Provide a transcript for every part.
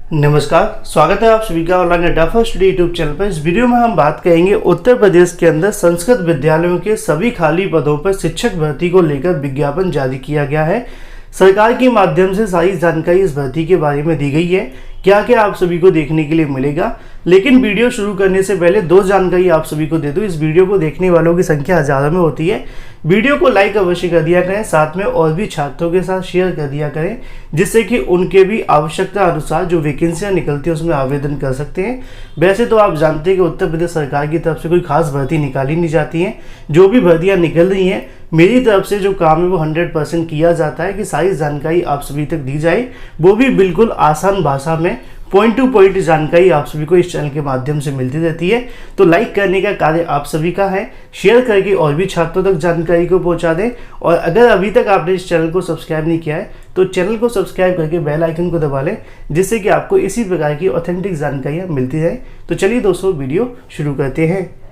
नमस्कार, स्वागत है आप सभी का ऑनलाइन अड्डा फर्स्ट डे यूट्यूब चैनल पर। इस वीडियो में हम बात करेंगे उत्तर प्रदेश के अंदर संस्कृत विद्यालयों के सभी खाली पदों पर शिक्षक भर्ती को लेकर विज्ञापन जारी किया गया है। सरकार के माध्यम से सारी जानकारी इस भर्ती के बारे में दी गई है, क्या क्या आप सभी को देखने के लिए मिलेगा। लेकिन वीडियो शुरू करने से पहले दो जानकारी आप सभी को दे दूं। इस वीडियो को देखने वालों की संख्या हजारों में होती है। वीडियो को लाइक अवश्य कर दिया करें, साथ में और भी छात्रों के साथ शेयर कर दिया करें, जिससे कि उनके भी आवश्यकता अनुसार जो वैकेंसियां निकलती है उसमें आवेदन कर सकते हैं। वैसे तो आप जानते हैं कि उत्तर प्रदेश सरकार की तरफ से कोई खास भर्ती निकाली नहीं जाती है। जो भी भर्तियाँ निकल रही हैं, मेरी तरफ से जो काम है वो 100% किया जाता है कि सारी जानकारी आप सभी तक दी जाए, वो भी बिल्कुल आसान भाषा में, पॉइंट टू पॉइंट जानकारी आप सभी को इस चैनल के माध्यम से मिलती रहती है। तो लाइक करने का कार्य आप सभी का है, शेयर करके और भी छात्रों तक जानकारी को पहुंचा दें। और अगर अभी तक आपने इस चैनल को सब्सक्राइब नहीं किया है तो चैनल को सब्सक्राइब करके बेल आइकन को दबा लें, जिससे कि आपको इसी प्रकार की ऑथेंटिक जानकारियाँ मिलती रहें। तो चलिए दोस्तों, वीडियो शुरू करते हैं।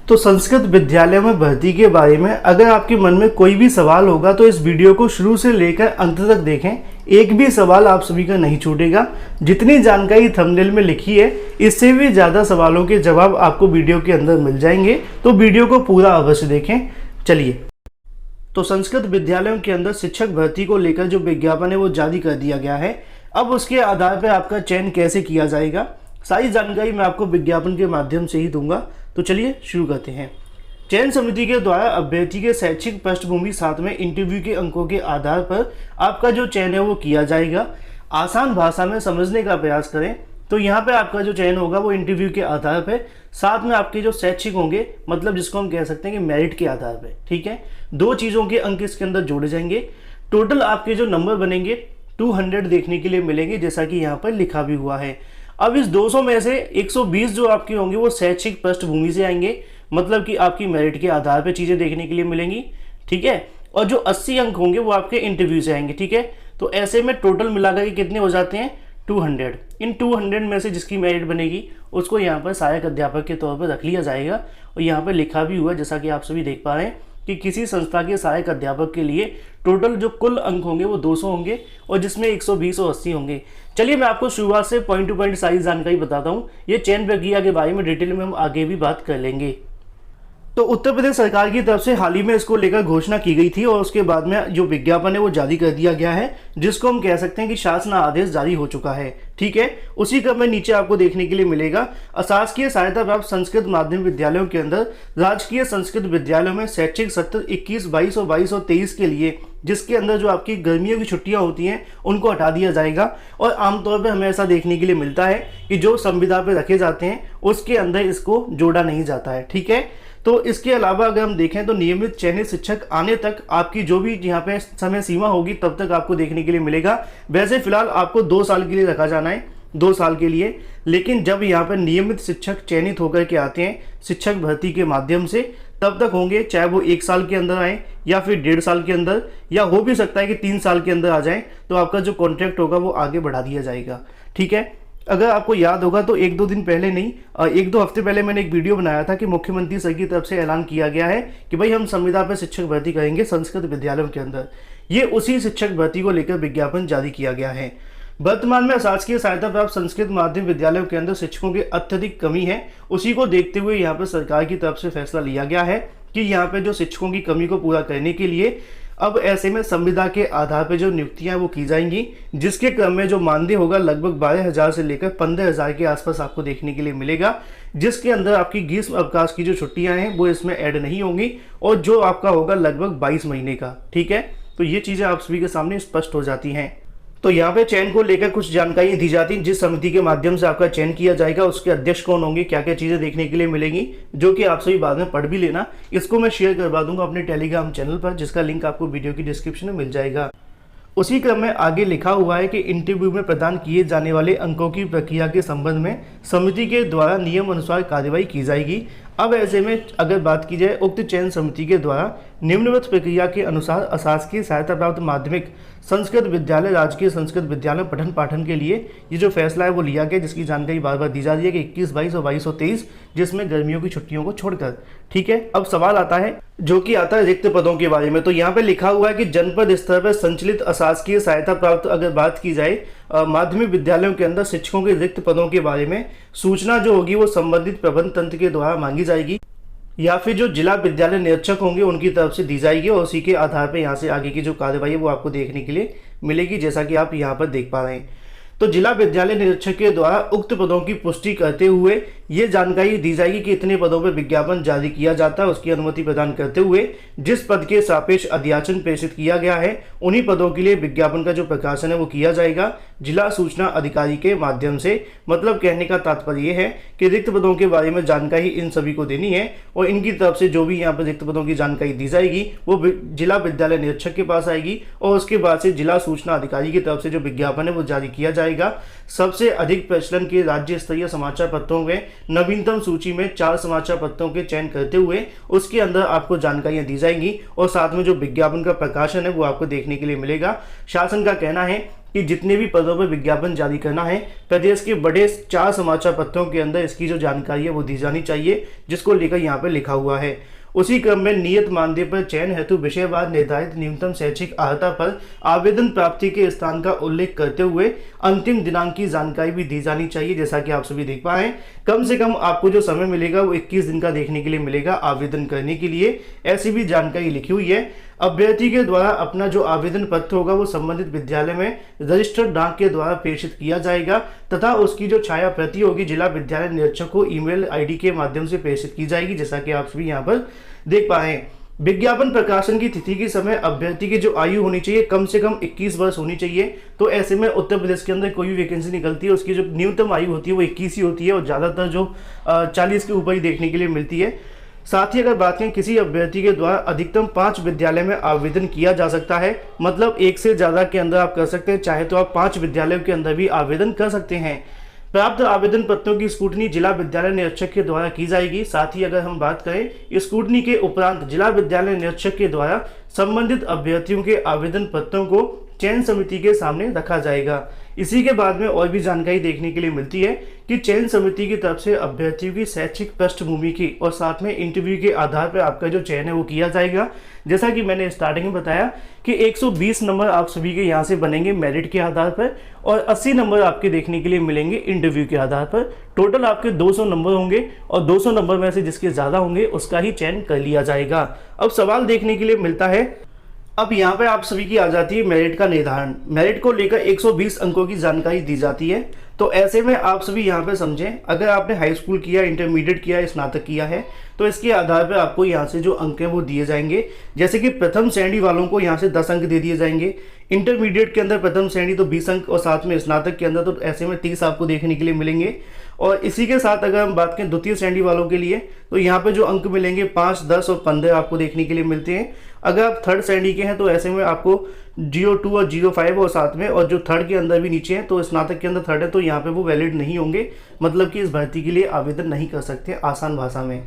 तो संस्कृत विद्यालय में भर्ती के बारे में अगर आपके मन में कोई भी सवाल होगा तो इस वीडियो को शुरू से लेकर अंत तक देखें। एक भी सवाल आप सभी का नहीं छूटेगा। जितनी जानकारी थंबनेल में लिखी है, इससे भी ज़्यादा सवालों के जवाब आपको वीडियो के अंदर मिल जाएंगे। तो वीडियो को पूरा अवश्य देखें। चलिए, तो संस्कृत विद्यालयों के अंदर शिक्षक भर्ती को लेकर जो विज्ञापन है वो जारी कर दिया गया है। अब उसके आधार पर आपका चयन कैसे किया जाएगा, सारी जानकारी मैं आपको विज्ञापन के माध्यम से ही दूंगा। तो चलिए शुरू करते हैं। चयन समिति के द्वारा अभ्यर्थी के शैक्षिक पृष्ठभूमि साथ में इंटरव्यू के अंकों के आधार पर आपका जो चयन है वो किया जाएगा। आसान भाषा में समझने का प्रयास करें तो यहाँ पे आपका जो चयन होगा वो इंटरव्यू के आधार पर, साथ में आपके जो शैक्षिक होंगे, मतलब जिसको हम कह सकते हैं कि मेरिट के आधार पर। ठीक है, दो चीज़ों के अंक इसके अंदर जोड़े जाएंगे। टोटल आपके जो नंबर बनेंगे 200 देखने के लिए मिलेंगे, जैसा कि यहाँ पर लिखा भी हुआ है। अब इस 200 में से 120 जो आपके होंगे वो शैक्षिक पृष्ठभूमि से आएंगे, मतलब कि आपकी मेरिट के आधार पर चीज़ें देखने के लिए मिलेंगी। ठीक है, और जो 80 अंक होंगे वो आपके इंटरव्यू से आएंगे। ठीक है, तो ऐसे में टोटल मिलाकर के कितने हो जाते हैं, 200। इन 200 में से जिसकी मेरिट बनेगी उसको यहाँ पर सहायक अध्यापक के तौर पर रख लिया जाएगा। और यहाँ पर लिखा भी हुआ है, जैसा कि आप सभी देख पा रहे हैं, कि किसी संस्था के सहायक अध्यापक के लिए टोटल जो कुल अंक होंगे वो 200 होंगे और जिसमें 120 और 80 होंगे। चलिए मैं आपको शुरुआत से पॉइंट टू पॉइंट सारी जानकारी बताता हूँ। ये चयन प्रक्रिया के बारे में डिटेल में हम आगे भी बात कर लेंगे। तो उत्तर प्रदेश सरकार की तरफ से हाल ही में इसको लेकर घोषणा की गई थी और उसके बाद में जो विज्ञापन है वो जारी कर दिया गया है, जिसको हम कह सकते हैं कि शासन आदेश जारी हो चुका है। ठीक है, उसी क्रम में नीचे आपको देखने के लिए मिलेगा, अशासकीय सहायता प्राप्त संस्कृत माध्यमिक विद्यालयों के अंदर राजकीय संस्कृत विद्यालयों में शैक्षिक सत्र 21-22 और 22 और 23 के लिए, जिसके अंदर जो आपकी गर्मियों की छुट्टियां होती हैं उनको हटा दिया जाएगा। और आमतौर पर हमें ऐसा देखने के लिए मिलता है कि जो संविदा पे रखे जाते हैं उसके अंदर इसको जोड़ा नहीं जाता है। ठीक है, तो इसके अलावा अगर हम देखें तो नियमित चयनित शिक्षक आने तक आपकी जो भी यहाँ पे समय सीमा होगी तब तक आपको देखने के लिए मिलेगा। वैसे फिलहाल आपको 2 साल के लिए रखा जाना है, 2 साल के लिए। लेकिन जब यहाँ पर नियमित शिक्षक चयनित होकर के आते हैं शिक्षक भर्ती के माध्यम से, तब तक होंगे, चाहे वो 1 साल के अंदर आए या फिर 1.5 साल के अंदर, या हो भी सकता है कि 3 साल के अंदर आ जाए, तो आपका जो कॉन्ट्रैक्ट होगा वो आगे बढ़ा दिया जाएगा। ठीक है, अगर आपको याद होगा तो 1-2 दिन पहले नहीं, 1-2 हफ्ते पहले मैंने एक वीडियो बनाया था कि मुख्यमंत्री सर की तरफ से ऐलान किया गया है कि भाई हम संविदा पर शिक्षक भर्ती करेंगे संस्कृत विद्यालयों के अंदर। ये उसी शिक्षक भर्ती को लेकर विज्ञापन जारी किया गया है। वर्तमान में शासकीय सहायता प्राप्त संस्कृत माध्यमिक विद्यालयों के अंदर शिक्षकों की अत्यधिक कमी है। उसी को देखते हुए यहाँ पर सरकार की तरफ से फैसला लिया गया है कि यहाँ पे जो शिक्षकों की कमी को पूरा करने के लिए अब ऐसे में संविदा के आधार पर जो नियुक्तियां वो की जाएंगी, जिसके क्रम में जो मानदेय होगा लगभग 12,000 से लेकर 15,000 के आसपास आपको देखने के लिए मिलेगा, जिसके अंदर आपकी ग्रीष्म अवकाश की जो छुट्टियां हैं वो इसमें ऐड नहीं होंगी और जो आपका होगा लगभग 22 महीने का। ठीक है, तो ये चीज़ें आप सभी के सामने स्पष्ट हो जाती हैं। तो यहाँ पे चयन को लेकर कुछ जानकारी दी जाती है। जिस समिति के माध्यम से आपका चयन किया जाएगा उसके अध्यक्ष कौन होंगे, क्या क्या चीज़ें देखने के लिए मिलेंगी, जो कि आप सभी बाद में पढ़ भी लेना। इसको मैं शेयर करवा दूंगा अपने टेलीग्राम चैनल पर, जिसका लिंक आपको वीडियो की डिस्क्रिप्शन में मिल जाएगा। उसी क्रम में आगे लिखा हुआ है कि इंटरव्यू में प्रदान किए जाने वाले अंकों की प्रक्रिया के संबंध में समिति के द्वारा नियम अनुसार कार्रवाई की जाएगी। अब ऐसे में अगर बात की जाए, उक्त चयन समिति के द्वारा निम्नवत प्रक्रिया के अनुसार अशासकीय सहायता प्राप्त माध्यमिक संस्कृत विद्यालय, राजकीय संस्कृत विद्यालय पठन पाठन के लिए ये जो फैसला है वो लिया गया, जिसकी जानकारी बार बार दी जा रही है कि 21, 22 और 22 और 23, जिसमें गर्मियों की छुट्टियों को छोड़कर। ठीक है, अब सवाल आता है जो कि आता है रिक्त पदों के बारे में। तो यहाँ पे लिखा हुआ है कि जनपद स्तर पर संचालित अशासकीय सहायता प्राप्त, अगर बात की जाए माध्यमिक विद्यालयों के अंदर शिक्षकों के रिक्त पदों के बारे में सूचना जो होगी वो संबंधित प्रबंध तंत्र के द्वारा मांगी जाएगी या फिर जो जिला विद्यालय निरीक्षक होंगे उनकी तरफ से दी जाएगी, और उसी के आधार पर यहाँ से आगे की जो कार्यवाही है वो आपको देखने के लिए मिलेगी, जैसा कि आप यहाँ पर देख पा रहे हैं। तो जिला विद्यालय निरीक्षक के द्वारा उक्त पदों की पुष्टि करते हुए ये जानकारी दी जाएगी कि इतने पदों पर विज्ञापन जारी किया जाता है, उसकी अनुमति प्रदान करते हुए जिस पद के सापेक्ष अध्याचन प्रेषित किया गया है उन्हीं पदों के लिए विज्ञापन का जो प्रकाशन है वो किया जाएगा जिला सूचना अधिकारी के माध्यम से। मतलब कहने का तात्पर्य यह है कि रिक्त पदों के बारे में जानकारी इन सभी को देनी है, और इनकी तरफ से जो भी यहाँ पर रिक्त पदों की जानकारी दी जाएगी वो जिला विद्यालय निरीक्षक के पास आएगी, और उसके बाद से जिला सूचना अधिकारी की तरफ से जो विज्ञापन है वो जारी किया जाएगा। सबसे अधिक प्रचलन के राज्य स्तरीय समाचार पत्रों में नवीनतम सूची में 4 समाचार पत्रों के चयन करते हुए उसके अंदर आपको जानकारियां दी जाएंगी, और साथ में जो विज्ञापन का प्रकाशन है वो आपको देखने के लिए मिलेगा। शासन का कहना है कि जितने भी पदों पर विज्ञापन जारी करना है प्रदेश के बड़े 4 समाचार पत्रों के अंदर इसकी जो जानकारी है वो दी जानी चाहिए, जिसको लेकर यहाँ पे लिखा हुआ है। उसी क्रम में नियत मानदेय पर चयन हेतु विषयवार निर्धारित न्यूनतम शैक्षिक अर्हता पर आवेदन प्राप्ति के स्थान का उल्लेख करते हुए अंतिम दिनांक की जानकारी भी दी जानी चाहिए, जैसा कि आप सभी देख पा रहे हैं। कम से कम आपको जो समय मिलेगा वो 21 दिन का देखने के लिए मिलेगा आवेदन करने के लिए, ऐसी भी जानकारी लिखी हुई है। अभ्यर्थी के द्वारा अपना जो आवेदन पत्र होगा वो संबंधित विद्यालय में रजिस्टर्ड डाक के द्वारा प्रेषित किया जाएगा तथा उसकी जो छाया प्रति होगी जिला विद्यालय निरीक्षक को ईमेल आईडी के माध्यम से प्रेषित की जाएगी, जैसा कि आप सभी यहाँ पर देख पा रहे हैं। विज्ञापन प्रकाशन की तिथि के समय अभ्यर्थी की जो आयु होनी चाहिए कम से कम 21 वर्ष होनी चाहिए। तो ऐसे में उत्तर प्रदेश के अंदर कोई भी वैकेंसी निकलती है उसकी जो न्यूनतम आयु होती है वो 21 ही होती है, और ज़्यादातर जो 40 के ऊपर ही देखने के लिए मिलती है। साथ ही अगर बात करें किसी अभ्यर्थी के द्वारा अधिकतम 5 विद्यालय में आवेदन किया जा सकता है, मतलब एक से ज़्यादा के अंदर आप कर सकते हैं, चाहे तो आप 5 विद्यालयों के अंदर भी आवेदन कर सकते हैं। प्राप्त आवेदन पत्रों की स्क्रूटनी जिला विद्यालय निरीक्षक के द्वारा की जाएगी। साथ ही अगर हम बात करें स्क्रूटनी के उपरांत जिला विद्यालय निरीक्षक के द्वारा संबंधित अभ्यर्थियों के आवेदन पत्रों को चयन समिति के सामने रखा जाएगा। इसी के बाद में और भी जानकारी देखने के लिए मिलती है कि चयन समिति की तरफ से अभ्यर्थियों की शैक्षिक पृष्ठभूमि की और साथ में इंटरव्यू के आधार पर आपका जो चयन है वो किया जाएगा। जैसा कि मैंने स्टार्टिंग में बताया कि 120 नंबर आप सभी के यहाँ से बनेंगे मेरिट के आधार पर, और 80 नंबर आपके देखने के लिए मिलेंगे इंटरव्यू के आधार पर। टोटल आपके 200 नंबर होंगे, और 200 नंबर में से जिसके ज़्यादा होंगे उसका ही चयन कर लिया जाएगा। अब सवाल देखने के लिए मिलता है, अब यहाँ पे आप सभी की आ जाती है मेरिट का निर्धारण। मेरिट को लेकर 120 अंकों की जानकारी दी जाती है। तो ऐसे में आप सभी यहाँ पे समझें, अगर आपने हाई स्कूल किया, इंटरमीडिएट किया, स्नातक किया है तो इसके आधार पर आपको यहाँ से जो अंक हैं वो दिए जाएंगे। जैसे कि प्रथम श्रेणी वालों को यहाँ से 10 अंक दे दिए जाएंगे, इंटरमीडिएट के अंदर प्रथम श्रेणी तो 20 अंक, और साथ में स्नातक के अंदर तो ऐसे में 30 आपको देखने के लिए मिलेंगे। और इसी के साथ अगर हम बात करें द्वितीय श्रेणी वालों के लिए तो यहाँ पे जो अंक मिलेंगे 5, 10 और 15 आपको देखने के लिए मिलते हैं। अगर आप थर्ड श्रेणी के हैं तो ऐसे में आपको 02 और 05 और साथ में, और जो थर्ड के अंदर भी नीचे हैं तो स्नातक के अंदर थर्ड है तो यहाँ पे वो वैलिड नहीं होंगे, मतलब कि इस भर्ती के लिए आवेदन नहीं कर सकते आसान भाषा में।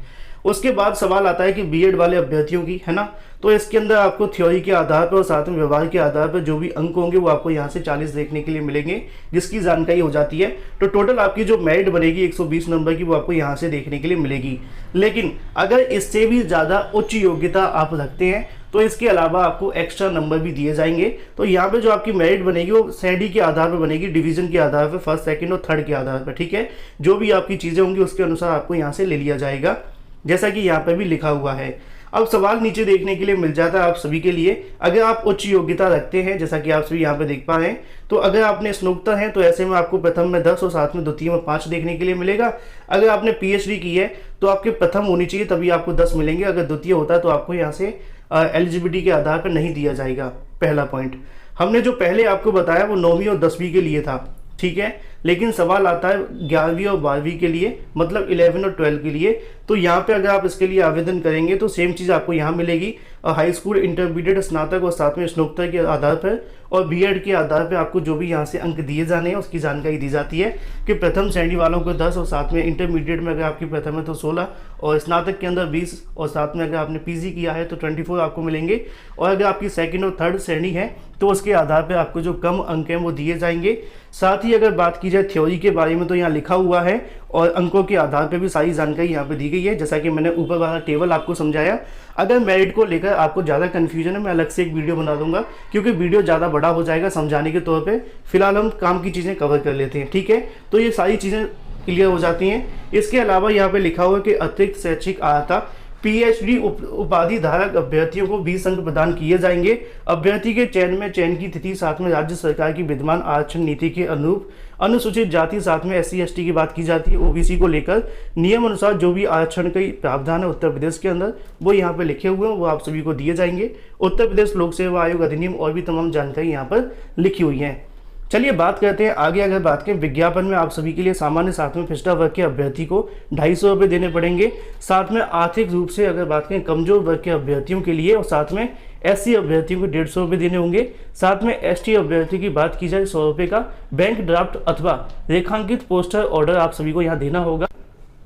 उसके बाद सवाल आता है कि बीएड वाले अभ्यर्थियों की, है ना, तो इसके अंदर आपको थ्योरी के आधार पर और साथ में व्यवहार के आधार पर जो भी अंक होंगे वो आपको यहाँ से 40 देखने के लिए मिलेंगे, जिसकी जानकारी हो जाती है। तो टोटल आपकी जो मेरिट बनेगी 120 नंबर की वो आपको यहाँ से देखने के लिए मिलेगी। लेकिन अगर इससे भी ज़्यादा उच्च योग्यता आप रखते हैं तो इसके अलावा आपको एक्स्ट्रा नंबर भी दिए जाएंगे। तो यहाँ पे जो आपकी मेरिट बनेगी वो श्रेणी के आधार पर बनेगी, डिवीजन के आधार पर, फर्स्ट, सेकंड और थर्ड के आधार पर। ठीक है, जो भी आपकी चीज़ें होंगी उसके अनुसार आपको यहाँ से ले लिया जाएगा, जैसा कि यहाँ पर भी लिखा हुआ है। अब सवाल नीचे देखने के लिए मिल जाता है आप सभी के लिए, अगर आप उच्च योग्यता रखते हैं, जैसा कि आप सभी यहाँ पे देख पा रहे हैं, तो अगर आपने स्नातक हैं तो ऐसे में आपको प्रथम में 10 और साथ में द्वितीय में 5 देखने के लिए मिलेगा। अगर आपने पीएचडी की है तो आपके प्रथम होनी चाहिए तभी आपको 10 मिलेंगे, अगर द्वितीय होता है तो आपको यहाँ से एलिजिबिलिटी के आधार पर नहीं दिया जाएगा। पहला पॉइंट हमने जो पहले आपको बताया वो 9वीं और 10वीं के लिए था, ठीक है, लेकिन सवाल आता है 11वीं और 12वीं के लिए, मतलब 11 और 12 के लिए। तो यहाँ पे अगर आप इसके लिए आवेदन करेंगे तो सेम चीज़ आपको यहाँ मिलेगी, हाई स्कूल, इंटरमीडिएट, स्नातक और साथ में स्नातक के आधार पर और बीएड के आधार पर आपको जो भी यहाँ से अंक दिए जाने हैं उसकी जानकारी दी जाती है कि प्रथम श्रेणी वालों को 10 और साथ में इंटरमीडिएट में अगर आपकी प्रथम है तो 16 और स्नातक के अंदर 20 और साथ में अगर आपने पीजी किया है तो 24 आपको मिलेंगे। और अगर आपकी सेकंड और थर्ड श्रेणी है तो उसके आधार पर आपको जो कम अंक हैं वो दिए जाएंगे। साथ ही अगर बात की जाए थ्योरी के बारे में तो यहाँ लिखा हुआ है और अंकों के आधार पर भी सारी जानकारी यहाँ पे दी गई है, जैसा कि मैंने ऊपर वाला टेबल आपको समझाया। अगर मेरिट को लेकर आपको ज़्यादा कन्फ्यूजन है, मैं अलग से एक वीडियो बना दूंगा, क्योंकि वीडियो ज़्यादा बड़ा हो जाएगा समझाने के तौर पे। फिलहाल हम काम की चीज़ें कवर कर लेते हैं, ठीक है। तो ये सारी चीज़ें क्लियर हो जाती हैं। इसके अलावा यहाँ पे लिखा हुआ है कि अतिरिक्त शैक्षिक अर्हता पीएचडी उपाधि धारक अभ्यर्थियों को 20 अंक प्रदान किए जाएंगे। अभ्यर्थी के चयन की तिथि साथ में राज्य सरकार की विद्यमान आरक्षण नीति के अनुरूप अनुसूचित जाति साथ में SC ST की बात की जाती है। OBC को लेकर नियम अनुसार जो भी आरक्षण के प्रावधान है उत्तर प्रदेश के अंदर वो यहाँ पे लिखे हुए हैं, वो आप सभी को दिए जाएंगे। उत्तर प्रदेश लोक सेवा आयोग अधिनियम और भी तमाम जानकारी यहाँ पर लिखी हुई है। चलिए बात करते हैं आगे। अगर बात करें विज्ञापन में आप सभी के लिए सामान्य सातवें पिछड़ा वर्ग के अभ्यर्थी को 250 रुपये देने पड़ेंगे। साथ में आर्थिक रूप से अगर बात करें कमजोर वर्ग के अभ्यर्थियों के लिए और साथ में SC अभ्यर्थियों को 150 रुपये देने होंगे। साथ में ST अभ्यर्थी की बात की जाए 100 रुपये का बैंक ड्राफ्ट अथवा रेखांकित पोस्टर ऑर्डर आप सभी को यहाँ देना होगा।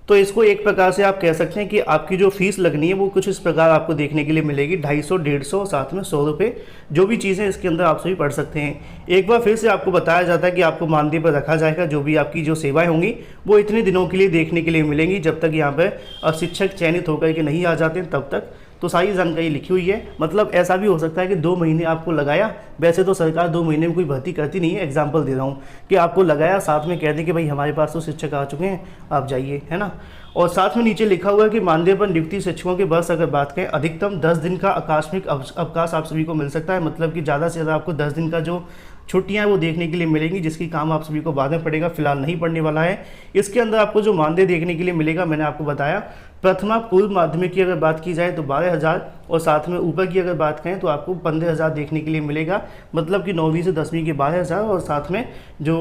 तो इसको एक प्रकार से आप कह सकते हैं कि आपकी जो फीस लगनी है वो कुछ इस प्रकार आपको देखने के लिए मिलेगी, 250, 150 साथ में 100 रुपये। जो भी चीज़ें इसके अंदर आप सभी पढ़ सकते हैं। एक बार फिर से आपको बताया जाता है कि आपको मानदेय पर रखा जाएगा। जो भी आपकी जो सेवाएं होंगी वो इतने दिनों के लिए देखने के लिए मिलेंगी, जब तक यहाँ पर शिक्षक चयनित होकर के नहीं आ जाते तब तक। तो सारी जानकारी लिखी हुई है। मतलब ऐसा भी हो सकता है कि 2 महीने आपको लगाया, वैसे तो सरकार 2 महीने में कोई भर्ती करती नहीं है, एग्जाम्पल दे रहा हूँ, कि आपको लगाया साथ में कह दें कि भाई हमारे पास तो शिक्षक आ चुके हैं, आप जाइए, है ना। और साथ में नीचे लिखा हुआ है कि मानदेय पर नियुक्ति शिक्षकों के बस अगर बात करें अधिकतम 10 दिन का आकस्मिक अवकाश आप सभी को मिल सकता है। मतलब कि ज़्यादा से ज़्यादा आपको 10 दिन का जो छुट्टियां वो देखने के लिए मिलेंगी, जिसकी काम आप सभी को बाद में पड़ेगा, फिलहाल नहीं पड़ने वाला है। इसके अंदर आपको जो मानदेय देखने के लिए मिलेगा मैंने आपको बताया। प्रथमा पूर्व माध्यमिक की अगर बात की जाए तो 12,000 और साथ में ऊपर की अगर बात करें तो आपको 15,000 देखने के लिए मिलेगा। मतलब कि 9वीं से 10वीं के 12,000 और साथ में जो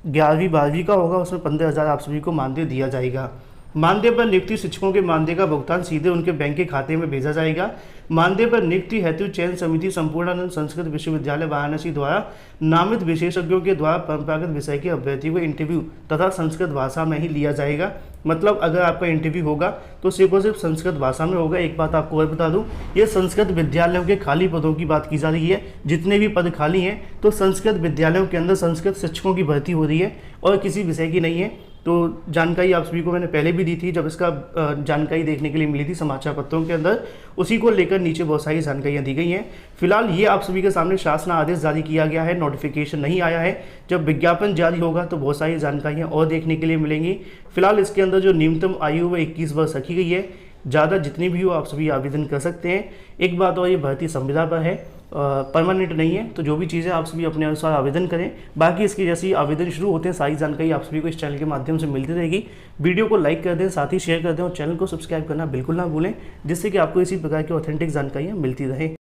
11वीं 12वीं का होगा उसमें 15,000 आप सभी को मानदेय दिया जाएगा। मानदेय पर नियुक्ति शिक्षकों के मानदेय का भुगतान सीधे उनके बैंक के खाते में भेजा जाएगा। मानदेय पर नियुक्ति हेतु चयन समिति संपूर्णानंद संस्कृत विश्वविद्यालय वाराणसी द्वारा नामित विशेषज्ञों के द्वारा परंपरागत विषय के अभ्यर्थी को इंटरव्यू तथा संस्कृत भाषा में ही लिया जाएगा। मतलब अगर आपका इंटरव्यू होगा तो सिर्फ और सिर्फ संस्कृत भाषा में होगा। एक बात आपको और बता दूं, ये संस्कृत विद्यालयों के खाली पदों की बात की जा रही है। जितने भी पद खाली हैं तो संस्कृत विद्यालयों के अंदर संस्कृत शिक्षकों की भर्ती हो रही है और किसी विषय की नहीं है। तो जानकारी आप सभी को मैंने पहले भी दी थी जब इसका जानकारी देखने के लिए मिली थी समाचार पत्रों के अंदर, उसी को लेकर नीचे बहुत सारी जानकारियाँ दी गई हैं। फिलहाल ये आप सभी के सामने शासन आदेश जारी किया गया है, नोटिफिकेशन नहीं आया है। जब विज्ञापन जारी होगा तो बहुत सारी जानकारियाँ और देखने के लिए मिलेंगी। फिलहाल इसके अंदर जो न्यूनतम आयु वह 21 वर्ष रखी गई है। ज़्यादा जितनी भी हो आप सभी आवेदन कर सकते हैं। एक बात और, ये भर्ती संविदा पर है, परमानेंट नहीं है। तो जो भी चीज़ें आप सभी अपने अनुसार आवेदन करें। बाकी इसकी जैसे ही आवेदन शुरू होते हैं सारी जानकारी आप सभी को इस चैनल के माध्यम से मिलती रहेगी। वीडियो को लाइक कर दें, साथ ही शेयर कर दें और चैनल को सब्सक्राइब करना बिल्कुल ना भूलें, जिससे कि आपको इसी प्रकार की ऑथेंटिक जानकारियाँ मिलती रहे।